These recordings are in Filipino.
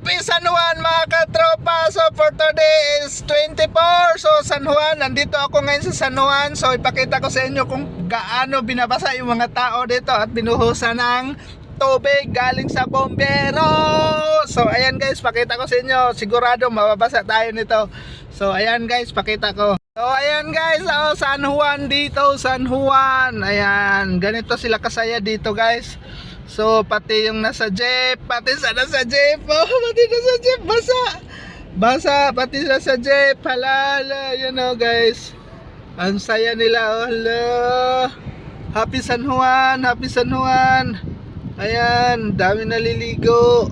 Happy San Juan mga katropa. So for today is 24. So San Juan, nandito ako ngayon sa San Juan. So ipakita ko sa inyo kung gaano binabasa yung mga tao dito at binuhusan ng tubig galing sa bombero. So ayan guys, pakita ko sa inyo. Sigurado mababasa tayo nito. So ayan guys, pakita ko. So ayan guys, oh, San Juan dito, San Juan. Ayan, ganito sila kasaya dito guys. So pati yung nasa jeep, pati sa nasa jeep, oh, pati nasa jeep, basa, pati nasa jeep, halala, you know guys, ang saya nila, oh, hala. Happy San Juan, Happy San Juan. Ayan, dami naliligo.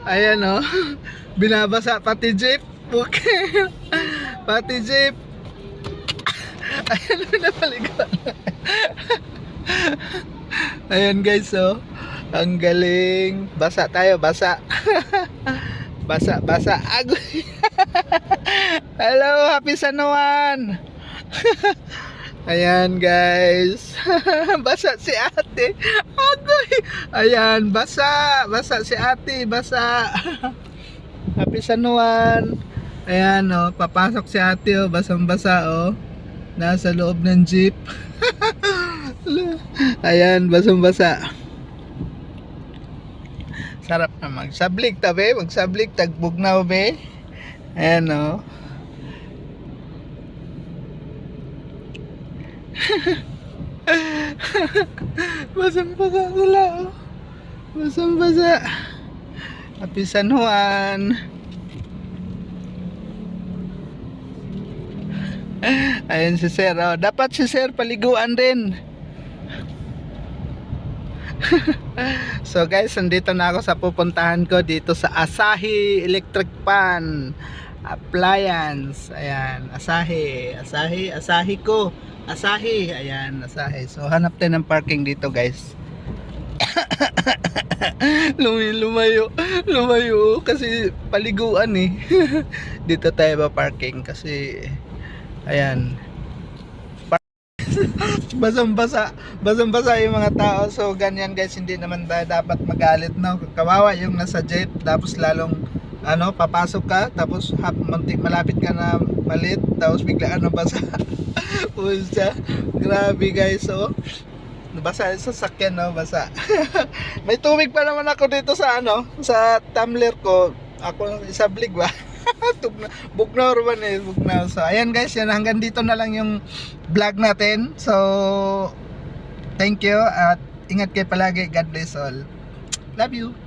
Ayan oh, binabasa pati jeep, okay. Pati jeep. Ayan, napaligo. Ayan guys, oh, ang galing. Basa tayo, basa. Basa, agoy. Hello, Happy San Juan. Ayan guys. Basa si ate. Agoy. Ayan, basa si ate, basa. Happy San Juan. Ayan oh, papasok si ate oh, basang-basa oh. Nasa loob ng jeep. Ayan, basang-basa. Sarap na magsablig tabi, magsablig tagbugnaw be. Ayan oh. Basang-basa sila oh. Basang-basa. Happy San Juan. Ayan si Sir oh. Dapat si Sir paliguan din. So guys, nandito na ako sa pupuntahan ko dito sa Asahi Electric Pan Appliance. Ayan, Asahi ko. Asahi, ayan, Asahi. So hanap tayo ng parking dito guys. Lumayo kasi paliguan eh. Dito tayo ba parking kasi ayan. Basang-basa yung mga tao. So ganyan guys, hindi naman dapat magalit, no? Kawawa yung nasa jeep, tapos lalong ano, papasok ka, tapos malapit ka na malit, tapos bigla ano, basa. Pusa, grabe guys, oh. Basa sa sasakyan, no? Basa. May tubig pa naman ako dito sa ano, sa tumbler ko. Ako isablig ba? Bugnaw naman eh, bugnaw. So ayan guys, yan, hanggang dito na lang yung vlog natin. So thank you at ingat kayo palagi. God bless all. Love you.